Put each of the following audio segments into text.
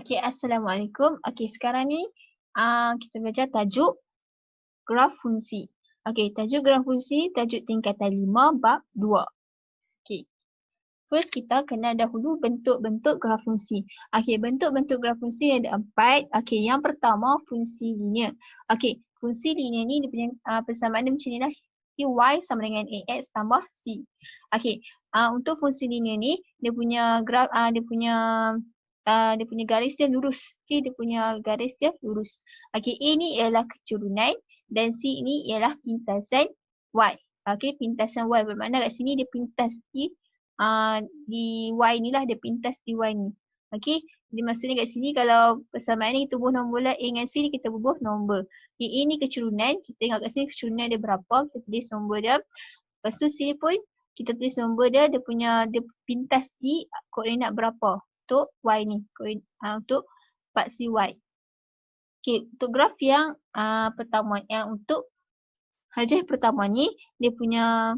Okey, Assalamualaikum. Okey, sekarang ni kita belajar tajuk graf fungsi. Okey, tajuk graf fungsi, tajuk tingkatan 5 bab 2. Okey. First kita kenal dahulu bentuk-bentuk graf fungsi. Okey, bentuk-bentuk graf fungsi ada 4. Okey, yang pertama fungsi linear. Okey, fungsi linear ni dia punya persamaan dia macam ni lah. Y sama dengan AX tambah C. Okey, untuk fungsi linear ni dia punya graf dia punya garis dia lurus. Okey, dia punya garis dia lurus. Okey, A ni ialah kecurunan dan C ni ialah pintasan Y. Okey, pintasan Y bermakna kat sini dia pintas di Y ni lah, dia pintas di Y ni. Okey, jadi maksudnya kat sini kalau persamaan ni kita bubuh nombor lah A dengan C ni kita bubuh nombor. Okay, A ni kecurunan, kita tengok kat sini kecurunan dia berapa, kita tulis nombor dia. Lepas tu C pun kita tulis nombor dia, dia pintas di koordinat berapa untuk Y ni, untuk part CY. Okay, untuk graf yang pertama, yang untuk hajah pertama ni, dia punya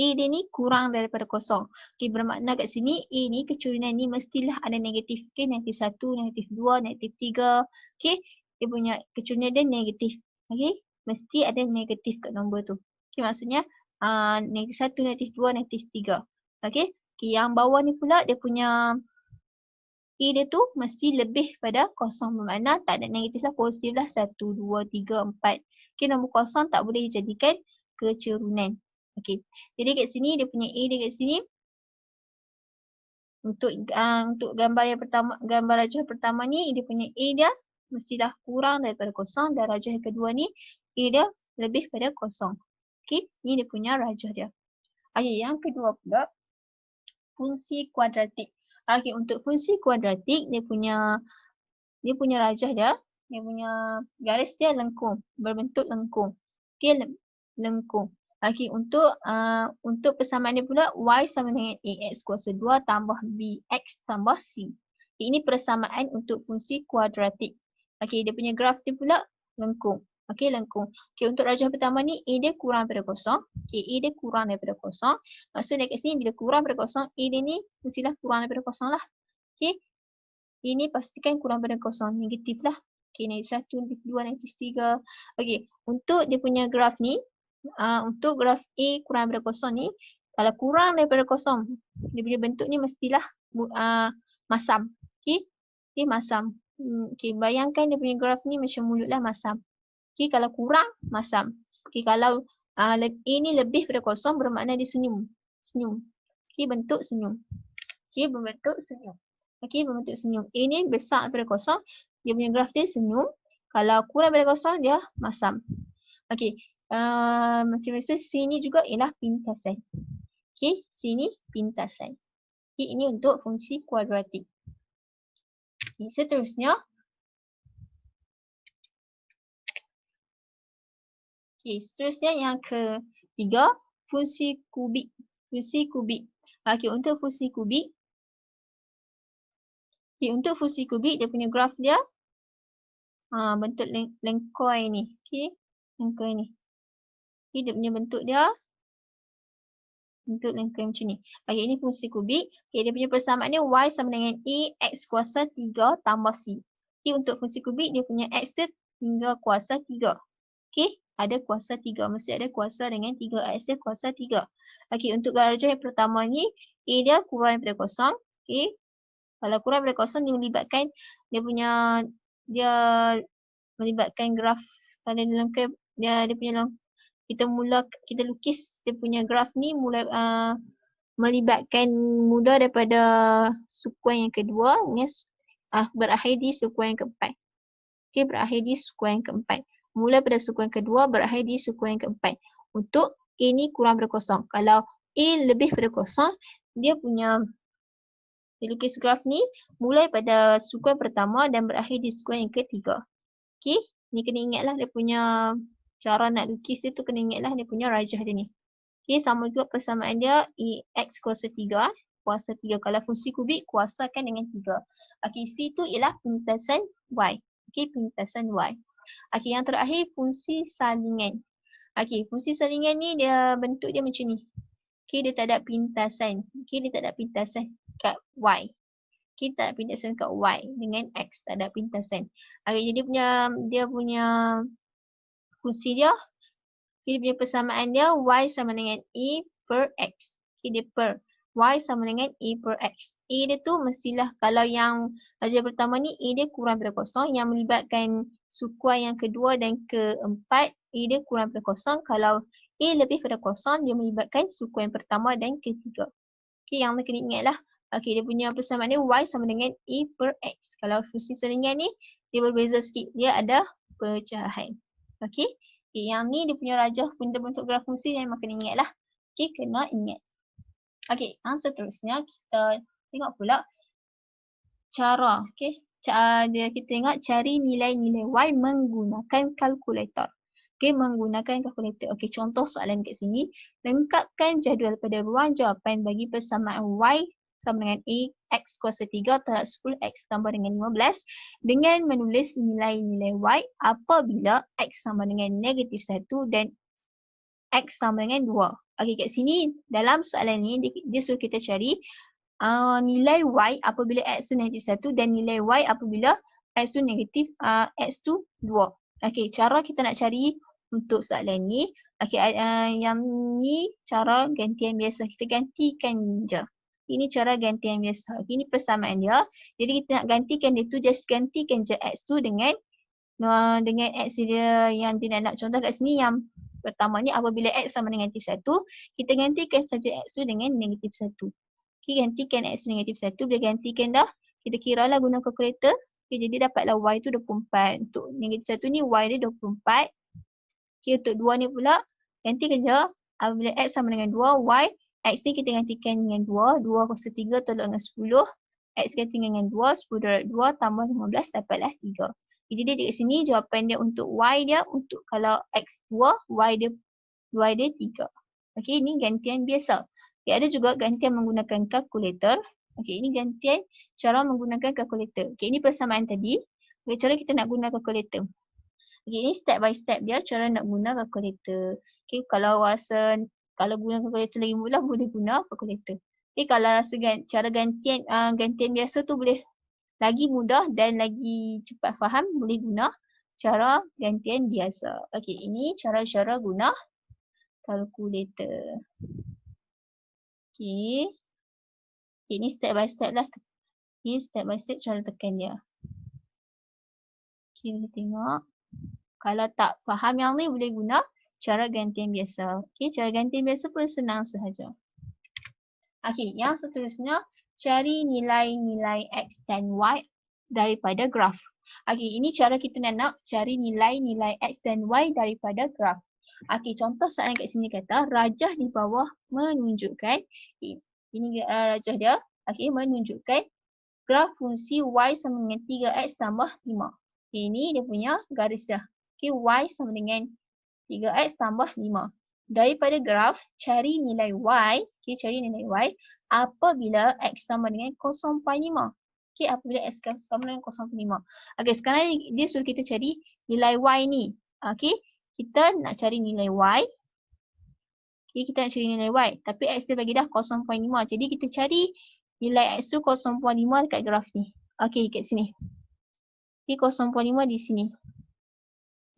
A dia ni kurang daripada kosong. Okay, bermakna kat sini A ni kecurunan ni mestilah ada negatif. Okay, negatif 1, negatif 2, negatif 3. Okay, dia punya kecurunan dia negatif. Okay, mesti ada negatif kat nombor tu. Okay, maksudnya negatif 1, negatif 2, negatif 3. Okay, yang bawah ni pula dia punya A dia tu mesti lebih pada kosong. Bermakna tak ada negatif lah, positif lah. 1, 2, 3, 4. Okay, nombor kosong tak boleh dijadikan kecurunan. Okey. Jadi kat sini dia punya A dia kat sini untuk gambar yang pertama, gambar rajah pertama ni dia punya A dia mestilah kurang daripada kosong dan rajah yang kedua ni A dia lebih pada kosong. Okey, ni dia punya rajah dia. Okey, yang kedua pula fungsi kuadratik. Okey, untuk fungsi kuadratik dia punya rajah dia punya garis dia lengkung, berbentuk lengkung. Okey, lengkung. Okey, untuk persamaan dia pula Y sama dengan AX kuasa 2 tambah BX tambah C. Okay, ini persamaan untuk fungsi kuadratik. Okey, dia punya graf dia pula lengkung. Okey, lengkung. Okey, untuk rajah pertama ni A dia kurang daripada kosong. Okey, A dia kurang daripada kosong. Maksudnya kat sini bila kurang daripada kosong, A dia ni mestilah kurang daripada kosong lah. Okey, ini pastikan kurang daripada kosong, negatif lah. Okey, negatif 1, negatif 2, negatif 3. Okey, untuk dia punya graf ni, untuk graf A kurang daripada kosong ni, kalau kurang daripada kosong, dia punya bentuk ni mestilah masam. Okey, masam. Okey, bayangkan dia punya graf ni macam mulut lah masam. Okey, kalau kurang, masam. Okey, kalau A ni lebih daripada kosong bermakna dia senyum. Senyum. Okey, bentuk senyum. Okey, berbentuk senyum. Okey, berbentuk senyum. A ni besar daripada kosong, dia punya graf dia senyum. Kalau kurang daripada kosong, dia masam. Okey, macam biasa C ni juga ialah pintasan. Okey, C ni pintasan. Okey, ini untuk fungsi kuadratik. Okay, seterusnya. Okey, seterusnya yang ketiga, fungsi kubik. Fungsi kubik. Okey, untuk fungsi kubik. Okey, untuk fungsi kubik, dia punya graf dia bentuk lengkoi ni. Okey, lengkoi ni. Okay, dia punya bentuk dia bentuk lengkung macam ni. Okey, ini fungsi kubik. Okey, dia punya persamaan dia Y sama dengan A X kuasa 3 tambah C. Okey, untuk fungsi kubik dia punya X dia hingga kuasa 3. Okey, ada kuasa 3. Mesti ada kuasa dengan 3. X dia kuasa 3. Okey, untuk darjah yang pertama ni A dia kurang daripada kosong. Okey, kalau kurang daripada kosong dia melibatkan graf pada lengkung dia punya kita lukis dia punya graf ni mula melibatkan mula daripada sukuan yang kedua berakhir di sukuan yang keempat. Okey, berakhir di sukuan yang keempat. Mula pada sukuan kedua berakhir di sukuan yang keempat. Untuk A ni kurang daripada kosong. Kalau A lebih daripada kosong, dia lukis graf ni mulai pada sukuan pertama dan berakhir di sukuan yang ketiga. Okey, ni kena ingatlah dia punya cara nak lukis dia tu, kena ingatlah dia punya rajah dia ni. Okey, sama juga persamaan dia X kuasa 3. Kuasa 3. Kalau fungsi kubik, kuasakan dengan 3. Okey, C tu ialah pintasan Y. Okey, pintasan Y. Okey, yang terakhir fungsi salingan. Okey, fungsi salingan ni dia bentuk dia macam ni. Okey, dia tak ada pintasan. Okey, dia tak ada pintasan kat Y. Kita ada pintasan kat Y dengan X, tak ada pintasan. Okay, jadi dia punya fungsi dia, dia punya persamaan dia Y sama dengan E per X. Okay, dia per. Y sama dengan E per X. E dia tu mestilah kalau yang rajah pertama ni E dia kurang daripada kosong, yang melibatkan sukuan yang kedua dan keempat E dia kurang daripada kosong. Kalau E lebih daripada kosong, dia melibatkan sukuan yang pertama dan ketiga. Okay, yang kena ingat lah. Okay, dia punya persamaan dia Y sama dengan E per X. Kalau fungsi saringan ni, dia berbeza sikit. Dia ada pecahan. Okay. Okay, yang ni dia punya rajah bentuk graf fungsi yang memang kena ingat lah. Okay, kena ingat. Okay, yang seterusnya kita tengok pula cara. Okay, kita tengok cari nilai-nilai Y menggunakan kalkulator. Okay, menggunakan kalkulator. Okay, contoh soalan kat sini. Lengkapkan jadual pada ruang jawapan bagi persamaan Y sama dengan X kuasa 3 terhadap 10X tambah dengan 15 dengan menulis nilai-nilai Y apabila X sama dengan negatif 1 dan X sama dengan 2. Okay, kat sini dalam soalan ni dia suruh kita cari nilai Y apabila X tu negatif 1 dan nilai Y apabila X tu negatif X tu 2. Okay, cara kita nak cari untuk soalan ni, okay, yang ni cara gantian biasa. Kita gantikan je. Ini cara gantian biasa. Okay, ini persamaan dia. Jadi kita nak gantikan dia tu, just gantikan je X tu dengan X dia yang dia nak contoh kat sini yang pertama ni apabila X sama dengan negatif 1, kita gantikan saja X tu dengan negatif 1. Okay, gantikan X tu negatif 1, bila gantikan dah, kita kira lah guna kalkulator. Okay, jadi dapatlah Y tu 24. Untuk negatif 1 ni Y dia 24. Okay, untuk 2 ni pula, gantikan je. Apabila X sama dengan 2, Y, X ni kita gantikan dengan 2. 2 kuasa 3 tolak dengan 10. X ganti dengan 2, 10 darab 2 tambah 15 dapatlah 3. Jadi dia dekat sini jawapan dia untuk Y dia, untuk kalau X 2, Y dia 3. Okay, ini gantian biasa. Okay, ada juga gantian menggunakan kalkulator. Okay, ini gantian cara menggunakan kalkulator. Okay, ini persamaan tadi. Okay, cara kita nak guna kalkulator. Okay, ini step by step dia cara nak guna kalkulator. Okay, kalau guna kalkulator lagi mudah, boleh guna kalkulator. Okay, kalau rasa cara gantian biasa tu boleh lagi mudah dan lagi cepat faham, boleh guna cara gantian biasa. Okay, ini cara-cara guna kalkulator. Okay. Ini step by step lah. Ini step by step cara tekan dia. Okay, kita tengok. Kalau tak faham yang ni, boleh guna cara gantian biasa. Okay, cara gantian biasa pun senang sahaja. Okay, yang seterusnya, cari nilai-nilai X dan Y daripada graf. Okay, ini cara kita nak cari nilai-nilai X dan Y daripada graf. Okay, contoh soalan kat sini kata, rajah di bawah menunjukkan, ini rajah dia, okay, menunjukkan graf fungsi Y sama dengan 3X tambah 5. Okay, ini dia punya garis dia. Okay, Y sama dengan 3X tambah 5. Daripada graf, cari nilai Y. Okay, cari nilai Y apabila X sama dengan 0.5. Okay, apabila X sama dengan 0.5. Okay, sekarang dia suruh kita cari nilai Y ni. Okay, kita nak cari nilai Y. Okay, kita nak cari nilai Y. Tapi X dia bagi dah 0.5. Jadi kita cari nilai X tu 0.5 dekat graf ni. Okay, dekat sini. Okay, 0.5 di sini.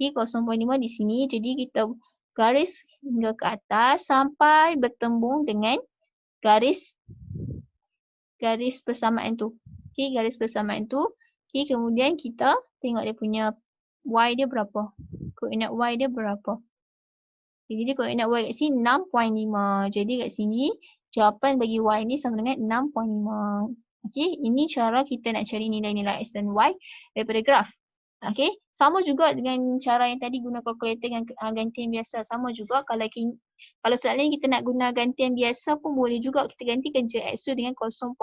Okay, 0.5 di sini. Jadi kita garis hingga ke atas sampai bertembung dengan garis persamaan tu. Okay, garis persamaan tu. Okay, kemudian kita tengok dia punya Y dia berapa. Koordinat Y dia berapa. Okay, jadi koordinat Y kat sini 6.5. Jadi kat sini jawapan bagi Y ni sama dengan 6.5. Okay, ini cara kita nak cari nilai-nilai X dan Y daripada graf. Okay, sama juga dengan cara yang tadi guna kalkulator dengan gantian biasa. Sama juga kalau soalan ni kita nak guna gantian biasa pun boleh juga. Kita gantikan je X tu dengan 0.5.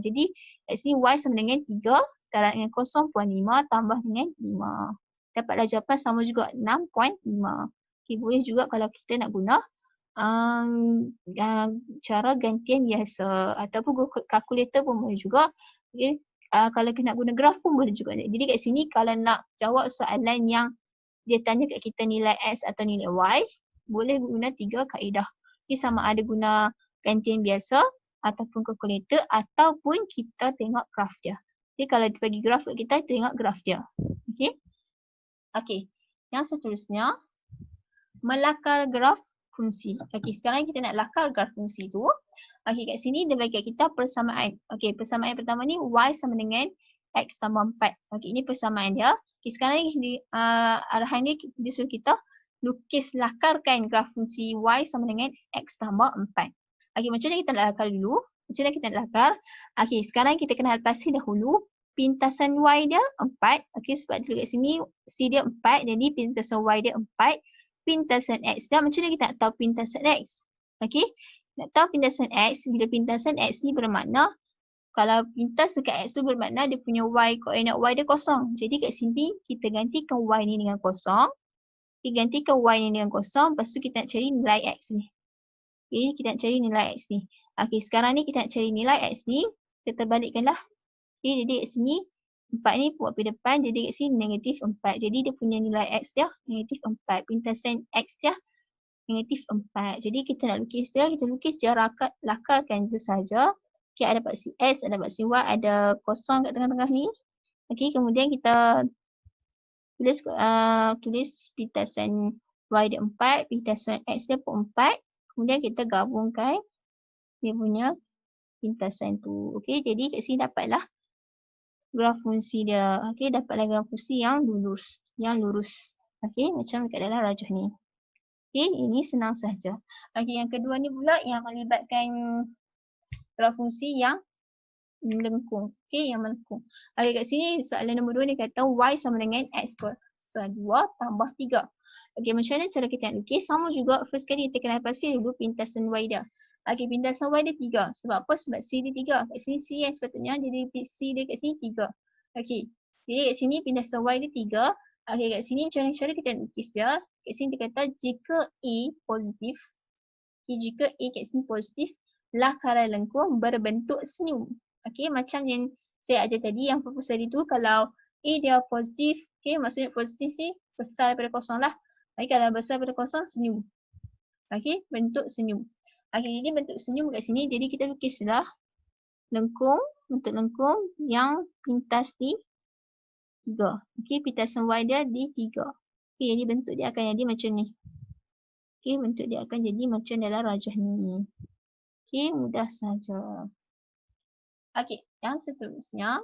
Jadi kat sini Y sama dengan 3 darab dengan 0.5 tambah dengan 5. Dapatlah jawapan sama juga 6.5. Okay, boleh juga kalau kita nak guna cara gantian biasa ataupun kalkulator pun boleh juga. Okay. Kalau kita nak guna graf pun boleh juga. Jadi kat sini kalau nak jawab soalan yang dia tanya kat kita nilai X atau nilai Y, boleh guna 3 kaedah. Okay, sama ada guna gantian biasa ataupun kalkulator ataupun kita tengok graf dia. Jadi kalau dia bagi graf kat kita tengok graf dia. Okey. Okey. Yang seterusnya melakar graf fungsi. Okey, sekarang kita nak lakar graf fungsi tu. Okey, kat sini dia bagi kat kita persamaan. Okey, persamaan pertama ni y sama dengan x tambah 4. Okey, ini persamaan dia. Okey, sekarang ni arahan dia suruh kita lukis lakarkan graf fungsi y sama dengan x tambah 4. Okey, macam mana kita nak lakar dulu? Macam mana kita nak lakar? Okey, sekarang kita kena pasti dahulu pintasan y dia 4. Okey, sebab dulu kat sini c dia 4, jadi pintasan y dia 4. Pintasan x dia, macam mana kita nak tahu pintasan x? Okey, nak tahu pintasan x, bila pintasan x ni bermakna kalau pintas dekat x tu bermakna dia punya y, koordinat y dia kosong. Jadi kat sini kita gantikan y ni dengan kosong. Kita gantikan y ni dengan kosong, lepas tu kita nak cari nilai x ni. Okey, kita nak cari nilai x ni. Okey, sekarang ni kita nak cari nilai x ni, kita terbalikkanlah. Okey, jadi kat sini 4 ni buat pergi depan, jadi kat sini negatif 4. Jadi dia punya nilai x dia negatif 4. Pintasan x dia negatif 4. Jadi kita nak lukis dia, kita lukis dia lakarkan sahaja. Okey, ada dapat si x, ada dapat si y, ada kosong kat tengah-tengah ni. Okey, kemudian kita tulis pintasan y dia 4, pintasan x dia pun 4. Kemudian kita gabungkan dia punya pintasan tu. Okey, jadi kat sini dapatlah graf fungsi dia. Okey, dapatlah graf fungsi yang lurus. Okey, macam dekat dalam rajah ni. Okey, ini senang sahaja. Okey, yang kedua ni pula yang melibatkan graf fungsi yang melengkung. Okey, yang melengkung. Okey, kat sini soalan nombor 2 ni kata y sama dengan x kuasa 2 tambah 3. Okey, macam mana cara kita nak lukis? Sama juga, first kali kita kena pasti dulu pintasan y dia. Okey, pintasan y dia 3. Sebab apa? Sebab c dia 3. Kat sini c yang sepatutnya, jadi c dia kat sini 3. Okey, jadi kat sini pintasan y dia 3. Okey, kat sini macam mana cara kita nak lukis dia? Kat sini dia kata jika E positif. Okay, jika E kat sini positif, lakaran lengkung berbentuk senyum. Okey, macam yang saya ajar tadi, yang fokus tadi tu, kalau A dia positif, okey, maksudnya positif ni besar daripada kosong lah. Okey, kalau besar daripada kosong, senyum. Okey, bentuk senyum. Okey, jadi bentuk senyum kat sini, jadi kita lukislah lengkung, bentuk lengkung yang pintas di 3. Okey, pintasan y dia di 3. Okey, jadi bentuk dia akan jadi macam ni. Okey, bentuk dia akan jadi macam dalam rajah ni. Okey, mudah saja. Okey, yang seterusnya,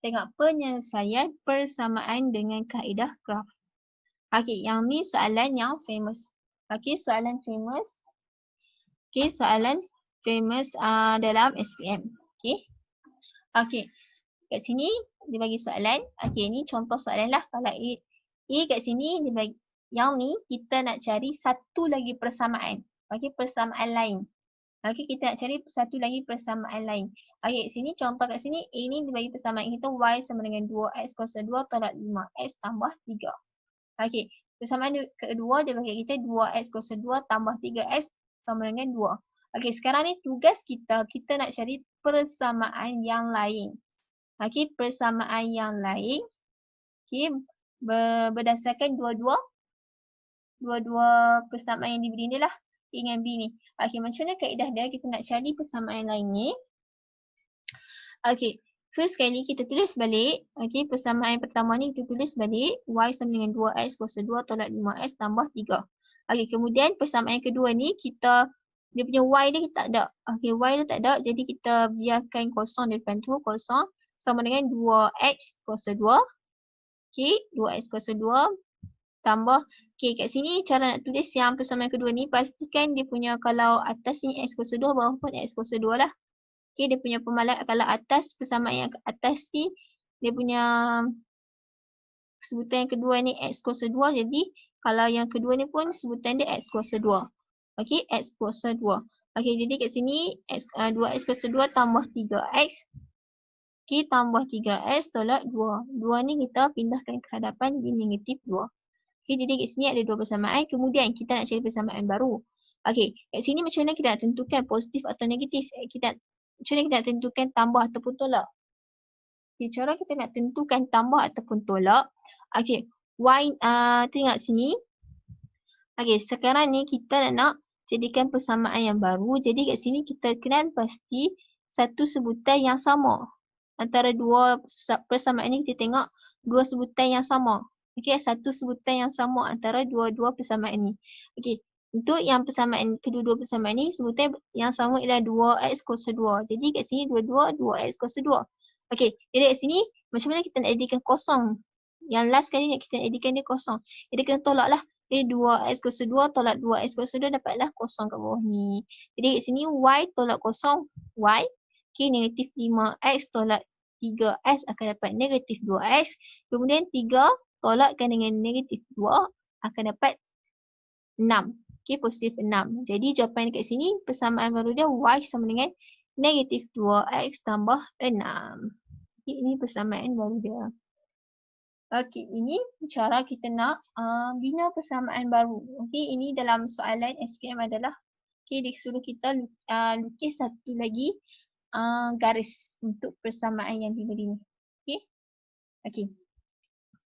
tengok penyelesaian persamaan dengan kaedah graf. Okey, yang ni soalan yang famous. Okey, soalan famous. Okey, soalan famous dalam SPM. Okey. Okey, kat sini dia bagi soalan. Okey, ni contoh soalan lah. Kalau A kat sini dia bagi, yang ni kita nak cari satu lagi persamaan. Okey, persamaan lain. Okey, kita nak cari satu lagi persamaan lain. Okey, sini contoh kat sini A ni dia bagi persamaan kita y sama dengan 2x kuasa 2 tolak 5x tambah 3. Okey, persamaan kedua dia bagi kita 2x kuasa 2 tambah 3x sama dengan 2. Okey, sekarang ni tugas kita nak cari persamaan yang lain. Okey, persamaan yang lain. Okey, berdasarkan dua-dua persamaan yang diberi ni lah. A dengan B ni. Okey, macam mana kaedah dia kita nak cari persamaan lain ni? Okey, first kali kita tulis balik. Okey, persamaan pertama ni kita tulis balik. Y sama dengan 2x kuasa 2 tolak 5x tambah 3. Okey, kemudian persamaan kedua ni dia punya y dia kita tak ada. Okey, y dia tak ada. Jadi kita biarkan kosong di depan tu. Kosong sama dengan 2x kuasa 2. Okey, 2x kuasa 2 tambah. Okey, kat sini cara nak tulis yang persamaan kedua ni, pastikan dia punya kalau atas ni x kuasa 2, bawah pun x kuasa 2 lah. Okey, dia punya pemalat kalau atas persamaan yang atas ni, dia punya sebutan yang kedua ni x kuasa 2, jadi kalau yang kedua ni pun sebutan dia x kuasa 2. Okey, x kuasa 2. Okey, jadi kat sini 2x kuasa 2 tambah 3x. Okey, tambah 3x tolak 2. 2 ni kita pindahkan ke hadapan di negatif 2. Okey, jadi kat sini ada dua persamaan. Kemudian kita nak cari persamaan baru. Okey, kat sini macam mana kita nak tentukan positif atau negatif? Macam mana kita nak tentukan tambah ataupun tolak? Okey, cara kita nak tentukan tambah ataupun tolak. Okey, tengok sini. Okey, sekarang ni kita nak jadikan persamaan yang baru. Jadi kat sini kita kenal pasti satu sebutan yang sama. Antara dua persamaan ni kita tengok dua sebutan yang sama. Okey, satu sebutan yang sama antara dua-dua persamaan ni. Okey, untuk yang persamaan kedua-dua persamaan ni sebutan yang sama ialah 2x kuasa 2. Jadi kat sini 2x kuasa 2. Okey, jadi kat sini macam mana kita nak jadikan kosong? Yang last kali nak kita jadikan dia kosong. Jadi kena tolak lah. Jadi 2x kuasa 2 tolak 2x kuasa 2 dapatlah kosong kat bawah ni. Jadi kat sini y tolak kosong y. Okey, negatif 5x tolak 3x akan dapat negatif 2x. Kemudian 3 tolakkan dengan negatif 2 akan dapat 6. Okey, positif 6. Jadi jawapan dekat sini persamaan baru dia y sama dengan negatif 2x tambah 6. Okey, ini persamaan baru dia. Okey, ini cara kita nak bina persamaan baru. Okey, ini dalam soalan SPM adalah okey, dia suruh kita lukis satu lagi garis untuk persamaan yang diberi ni. Okey. Okey.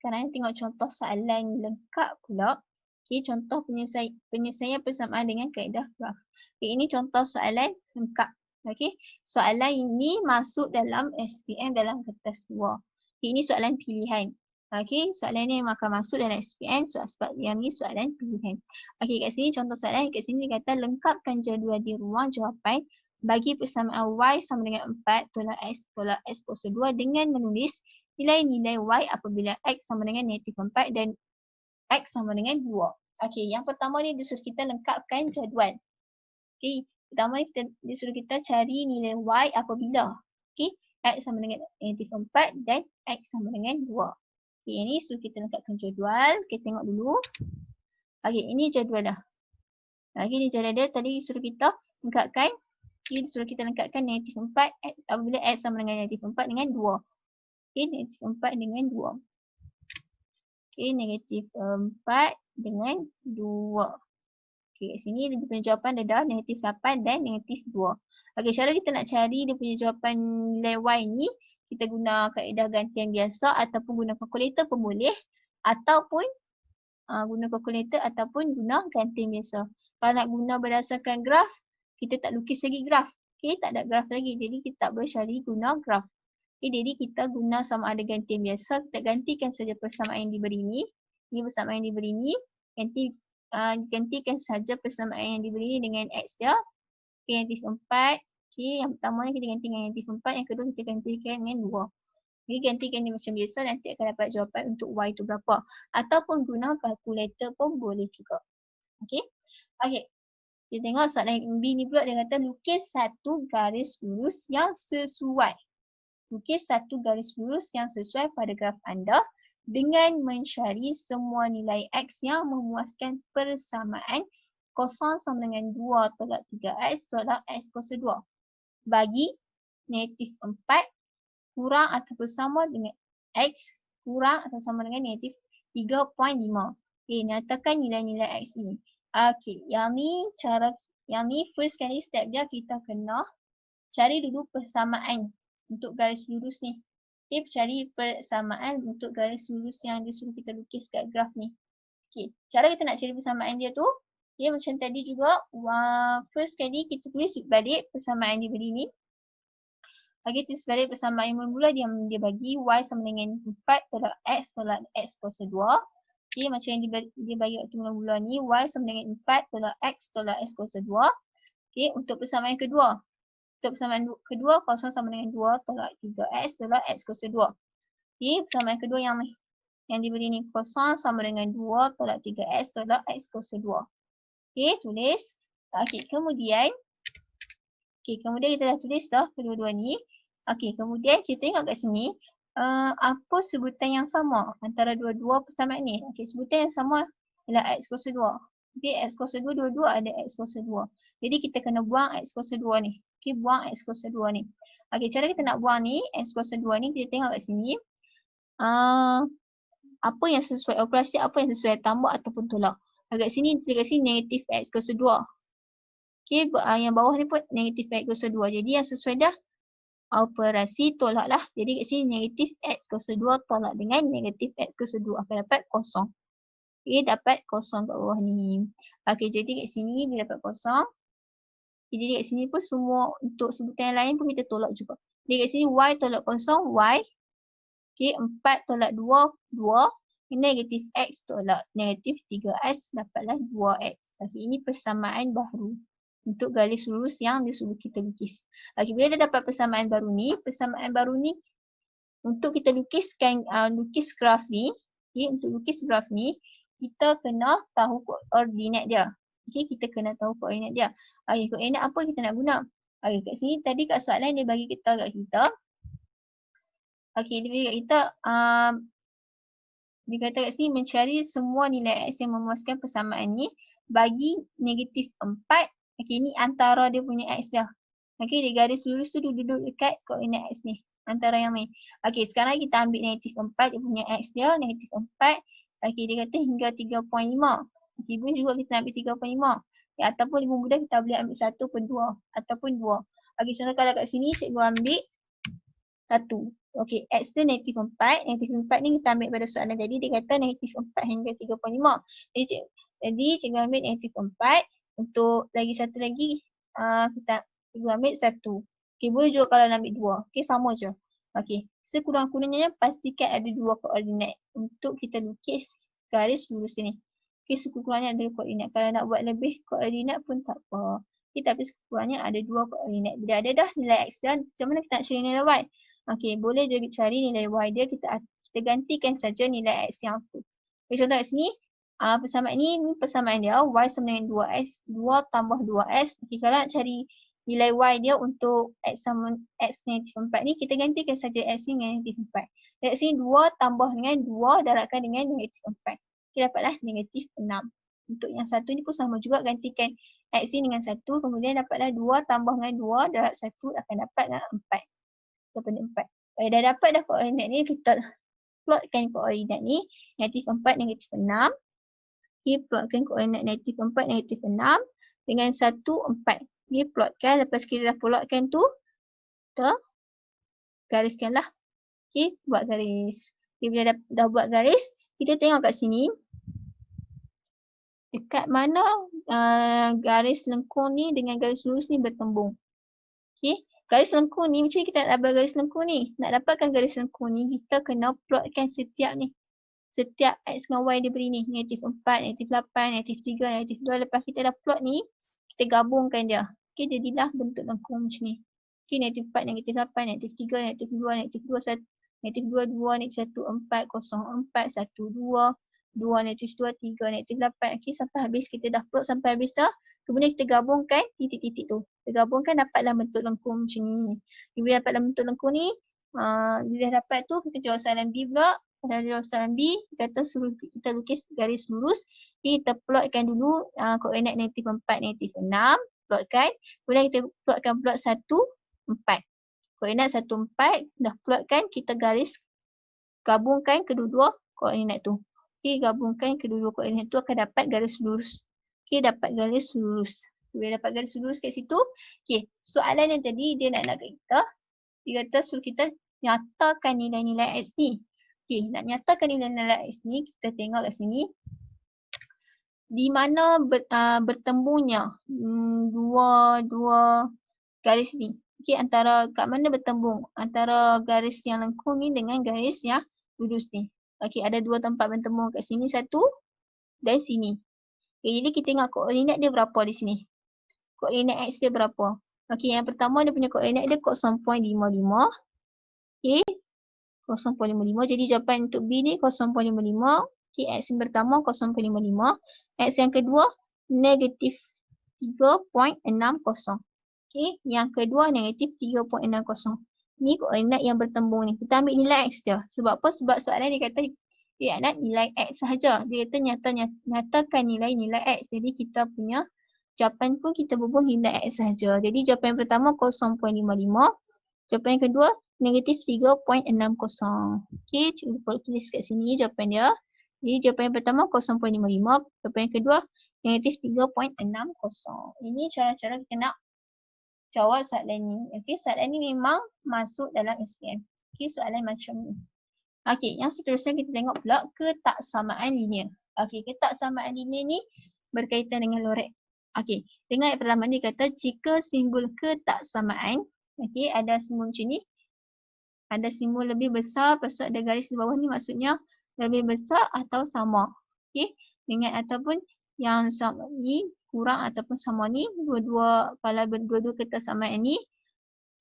Sekarang tengok contoh soalan lengkap pula. Okey, contoh penyelesaian persamaan dengan kaedah graf. Okey, ini contoh soalan lengkap. Okey. Soalan ini masuk dalam SPM dalam kertas 2. Okey, ini soalan pilihan. Okey, soalan ni akan masuk dalam SPM sebab yang ni soalan pilihan. Okey, kat sini contoh soalan, kat sini dia kata lengkapkan jadual di ruang jawapan bagi persamaan y sama dengan 4 tolak x kuasa 2 dengan menulis nilai-nilai y apabila x sama dengan negatif 4 dan x sama dengan 2. Okey, yang pertama ni dia suruh kita lengkapkan jadual. Okey, pertama ni dia suruh kita cari nilai y apabila okey, x sama dengan negatif 4 dan x sama dengan 2. Okey, ini suruh kita lengkapkan jadual. Kita tengok dulu. Okey, ini jadual dah. Okey, ini jadual dia tadi suruh kita lengkapkan. Okey, suruh kita lengkapkan negatif 4 apabila x sama dengan negatif 4 dengan 2. Okey, negatif 4 dengan 2. Okey, negatif 4 dengan 2. Okey, kat sini dia punya jawapan dia dah negatif 8 dan negatif 2. Okey, cara kita nak cari dia punya jawapan nilai y ni, kita guna kaedah gantian biasa ataupun guna kalkulator pun boleh. Ataupun guna kalkulator ataupun guna gantian biasa. Kalau nak guna berdasarkan graf, kita tak lukis lagi graf. Okey, tak ada graf lagi. Jadi kita tak boleh cari guna graf. Okey, jadi kita guna sama ada gantian biasa. Kita gantikan saja persamaan yang diberi ni. Ini persamaan yang diberi ni. Gantikan saja persamaan yang diberi ni dengan x dia. Okey, negatif 4. Okey, yang pertama ni kita ganti dengan negatif 4. Yang kedua kita gantikan dengan 2. Jadi gantikan dia macam biasa, nanti akan dapat jawapan untuk y tu berapa. Ataupun guna kalkulator pun boleh juga. Okey. Okey. Kita tengok soalan B ni pula dia kata lukis satu garis lurus yang sesuai. Lukis satu garis lurus yang sesuai pada graf anda dengan mencari semua nilai x yang memuaskan persamaan 0 sama dengan 2 tolak 3x tolak x kuasa 2 bagi negatif 4 kurang atau bersama dengan x kurang atau sama dengan negatif 3.5. Okey, nyatakan nilai-nilai x ini. Okey, yang ni first kali step dia kita kena cari dulu persamaan untuk garis lurus ni. Okey, cari persamaan untuk garis lurus yang disuruh kita lukis kat graf ni. Okey, cara kita nak cari persamaan dia tu, dia macam tadi juga, first kali kita tulis balik persamaan dia beri ni. Okey, tulis balik persamaan yang mula dia bagi y sama dengan 4 tolak x kuasa 2. Okey, macam yang dia bagi waktu mula-mula ni, y sama dengan 4 tolak x kuasa 2. Okey, untuk persamaan kedua. Untuk persamaan kedua, 0 sama dengan 2 tolak 3x tolak x kuasa 2. Okey, persamaan kedua yang ni. Yang diberi ni 0 sama dengan 2 tolak 3x tolak x kuasa 2. Okey, tulis. Okey, kemudian kita dah tulis dah kedua-dua ni. Okey, kemudian kita tengok kat sini. Apa sebutan yang sama antara dua-dua persamaan ni? Okey, sebutan yang sama ialah x kuasa 2. Okey, x kuasa 2, dua-dua ada x kuasa 2. Jadi kita kena buang x kuasa 2 ni. Okey, buang x kuasa 2 ni. Okey, cara kita nak buang ni, x kuasa 2 ni, kita tengok kat sini. Apa yang sesuai operasi, apa yang sesuai tambah ataupun tolak. Kat sini, kat sini negatif x kuasa 2. Okey, yang bawah ni pun negatif x kuasa 2. Jadi yang sesuai dah operasi tolak lah. Jadi kat sini negatif x kuasa 2 tolak dengan negatif x kuasa 2 akan dapat kosong. Okey, dapat kosong kat bawah ni. Okey, jadi kat sini dia dapat kosong. Jadi kat sini pun semua untuk sebutan yang lain pun kita tolak juga. Jadi kat sini Y tolak kosong, Y. Okey, 4 tolak 2, 2. Negatif X tolak negatif 3X, dapatlah 2X. Okey, ini persamaan baru untuk garis lurus yang disuruh kita lukis. Okey, bila dah dapat persamaan baru ni untuk kita lukiskan lukis graf ni, okey, untuk lukis graf ni kita kena tahu koordinat dia. Okey, kita kena tahu koordinat dia. Okey, koordinat apa kita nak guna? Okey, kat sini tadi kat soalan dia bagi kita okey, dia bagi kat kita dia kata kat sini mencari semua nilai X yang memuaskan persamaan ni bagi negatif 4. Okey, ni antara dia punya X dah. Okey, di garis lurus tu duduk dekat koordinat X ni. Antara yang ni. Okey, sekarang kita ambil negatif 4, dia punya X dia, negatif 4. Okey, dia kata hingga 3.5. Okey, boleh juga kita ambil 3.5. Okay, ataupun lebih mudah kita boleh ambil 1/2 ataupun 2. Okey, contoh kalau kat sini cikgu ambil 1. Okey, X dia negatif 4. Negatif 4 ni kita ambil pada soalan tadi. Dia kata negatif 4 hingga 3.5. Jadi cikgu ambil negatif 4. Untuk lagi satu lagi, cikgu ambil 1. Okey, boleh juga kalau nak ambil 2. Okey, sama je. Okey, sekurang-kurangnya pastikan ada 2 koordinat untuk kita lukis garis lurus ni. Okey, sekurang-kurangnya ada 2 koordinat. Kalau nak buat lebih koordinat pun tak apa. Okey, tapi sekurang-kurangnya ada 2 koordinat. Bila ada dah nilai X dan macam mana kita nak cari nilai Y? Okey, boleh jadi cari nilai Y dia, kita gantikan saja nilai X yang tu. Okey, contoh kat sini, persamaan ni persamaan dia, Y sama dengan 2X, 2 tambah 2X. Okey, kalau nak cari nilai Y dia untuk X sama X negatif 4 ni, kita gantikan saja X ni dengan negatif 4. Kat sini 2 tambah dengan 2 darabkan dengan negatif 4. Okey, dapatlah negatif 6. Untuk yang satu ni pun sama juga, gantikan X ni dengan 1, kemudian dapatlah 2 tambah dengan 2 darab 1 akan dapat dengan 4. Daripada 4. Kalau dah dapat dah koordinat ni, kita plotkan koordinat ni. Negatif 4, negatif 6. Okay, plotkan koordinat negatif 4, negatif 6 dengan 1, 4. Okay, plotkan. Lepas kita dah plotkan tu, kita gariskanlah. Okay, buat garis. Okay, bila dah buat garis, kita tengok kat sini. Dekat mana garis lengkung ni dengan garis lurus ni bertembung. Okay. Garis lengkung ni, macam kita nak dapat garis lengkung ni. Nak dapatkan garis lengkung ni, kita kena plotkan setiap ni. Setiap X dengan Y dia beri ni. Negatif 4, negatif 8, negatif 3, negatif 2. Lepas kita dah plot ni, kita gabungkan dia. Okay, jadilah bentuk lengkung macam ni. Okay, negatif 4, negatif 8, negatif 3, negatif 2, negatif 2, 1, negatif 2, 2, negatif 1, 4, 0, 4, 1, 2, 2, negatif 2, 3, negatif 8. Okay, sampai habis. Kita dah plot sampai habis dah. Kemudian kita gabungkan titik-titik tu. Kita gabungkan dapatlah bentuk lengkung macam ni. Bila dapatlah bentuk lengkung ni, bila dah dapat tu, kita jawab soalan B pula. Kalau jawab soalan B, kata suruh kita lukis garis lurus. Kita plotkan dulu koordinat negatif 4, negatif 6. Plotkan. Kemudian kita plotkan plot 1, 4. Koordinat 1, 4. Dah plotkan, kita garis gabungkan kedua-dua koordinat tu. Okay, gabungkan kedua-dua koordinat tu akan dapat garis lurus. Okay, dapat garis lurus. Bila dapat garis lurus kat situ, okay, soalan yang tadi dia nak kat kita. Dia kata suruh kita nyatakan nilai-nilai X ni. Okay, nak nyatakan nilai-nilai X ni, kita tengok kat sini. Di mana bertembungnya dua garis ni. Okay, kat mana bertembung? Antara garis yang lengkung ni dengan garis yang lurus ni. Okay, ada 2 tempat bertembung kat sini, satu dan sini. Okay, jadi kita tengok koordinat dia berapa di sini. Koordinat X dia berapa. Okay, yang pertama dia punya koordinat dia 0.55. Okay, 0.55. Jadi jawapan untuk B ni 0.55. Okay, X yang pertama 0.55. X yang kedua negatif 3.60. Okay, yang kedua negatif 3.60. Ni koordinat yang bertembung ni. Kita ambil nilai X dia. Sebab apa? Sebab soalan dia kata dia nak nilai X sahaja. Dia kata nyatakan nilai-nilai X. Jadi kita punya jawapan pun kita bubuh nilai X sahaja. Jadi jawapan yang pertama 0.55. Jawapan yang kedua negatif 3.60. Okay, cikgu tulis kat sini jawapan dia. Jadi jawapan yang pertama 0.55. Jawapan yang kedua negatif 3.60. Ini cara-cara kita nak jawab soalan ni. Okay, soalan ni memang masuk dalam SPM. Okay, soalan macam ni. Okay, yang seterusnya kita tengok pula ketaksamaan linear. Okay, ketaksamaan linear ni berkaitan dengan lorek. Okey, dengan ayat pertama ni kata jika simbol ketaksamaan, okey, ada simbol macam ni, ada simbol lebih besar, lepas tu ada garis di bawah ni maksudnya lebih besar atau sama. Okey, dengan ataupun yang sama ni kurang ataupun sama ni, kalau berdua-dua ketaksamaan ni,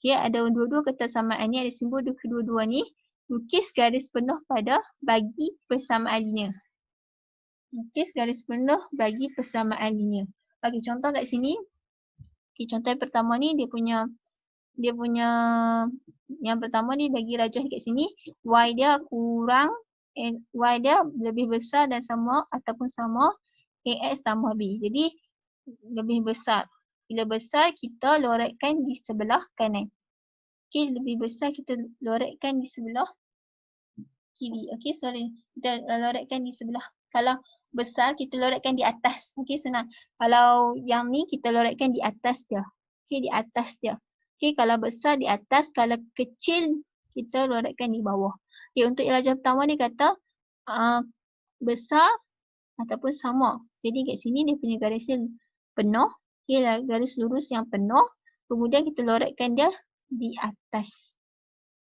okey, ada dua-dua ketaksamaan ni, ada simbol kedua-dua ni, lukis garis penuh pada bagi persamaan linear. Lukis garis penuh bagi persamaan linear. Okey, contoh kat sini. Okey, contoh yang pertama ni dia punya yang pertama ni bagi rajah kat sini, y dia kurang y dia lebih besar dan sama ataupun sama ax tambah b. Jadi lebih besar. Bila besar kita lorekkan di sebelah kanan. Okey, lebih besar kita lorekkan di sebelah kiri. Okey, sorry. Kita lorekkan di sebelah. Kalau besar kita lorekkan di atas. Okey, senang. Kalau yang ni kita lorekkan di atas dia. Okey, di atas dia. Okey, kalau besar di atas, kalau kecil kita lorekkan di bawah. Okey, untuk yang rajah pertama ni kata besar ataupun sama. Jadi kat sini dia punya garis dia penuh. Okey, garis lurus yang penuh. Kemudian kita lorekkan dia di atas.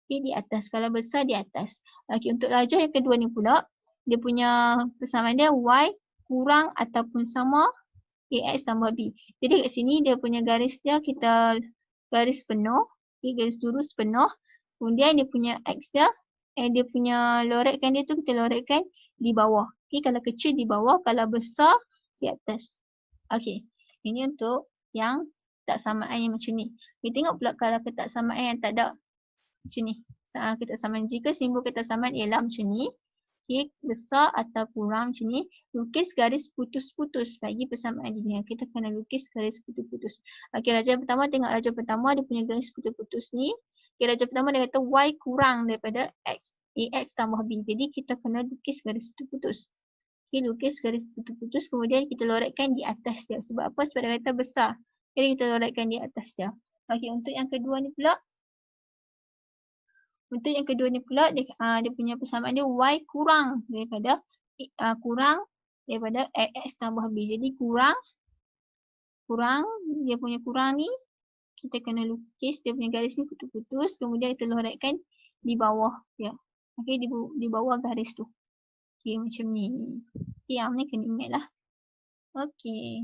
Okey, di atas. Kalau besar di atas. Okey, untuk rajah yang kedua ni pula, dia punya persamaan dia y kurang ataupun sama ax tambah b. Jadi kat sini dia punya garis dia kita garis penuh. Okey, garis lurus penuh. Kemudian dia punya x dia, dia punya lorekkan dia tu kita lorekkan di bawah. Okey, kalau kecil di bawah, kalau besar di atas. Okey, ini untuk yang ketaksamaan yang macam ni. Kita tengok pula kalau ketaksamaan yang tak ada macam ni. Ketaksamaan, jika simbol ketaksamaan ialah macam ni, okay, besar atau kurang macam ni, lukis garis putus-putus bagi persamaan linear. Kita kena lukis garis putus-putus. Okey, rajah pertama, tengok rajah pertama dia punya garis putus-putus ni. Okey, rajah pertama dia kata y kurang daripada ax tambah b. Jadi kita kena lukis garis putus-putus. Okey, lukis garis putus-putus, kemudian kita lorekkan di atas dia. Sebab apa? Sebab dia kata besar. Jadi kita lorekkan di atas dia. Okey, untuk yang kedua ni pula, dia punya persamaan dia y kurang daripada ax tambah b. Jadi kurang dia punya kurang ni kita kena lukis dia punya garis ni putus-putus, kemudian kita lorekkan di bawah dia. Okey, di bawah garis tu. Okey, macam ni. Okey, yang ni kena ingatlah. Okey.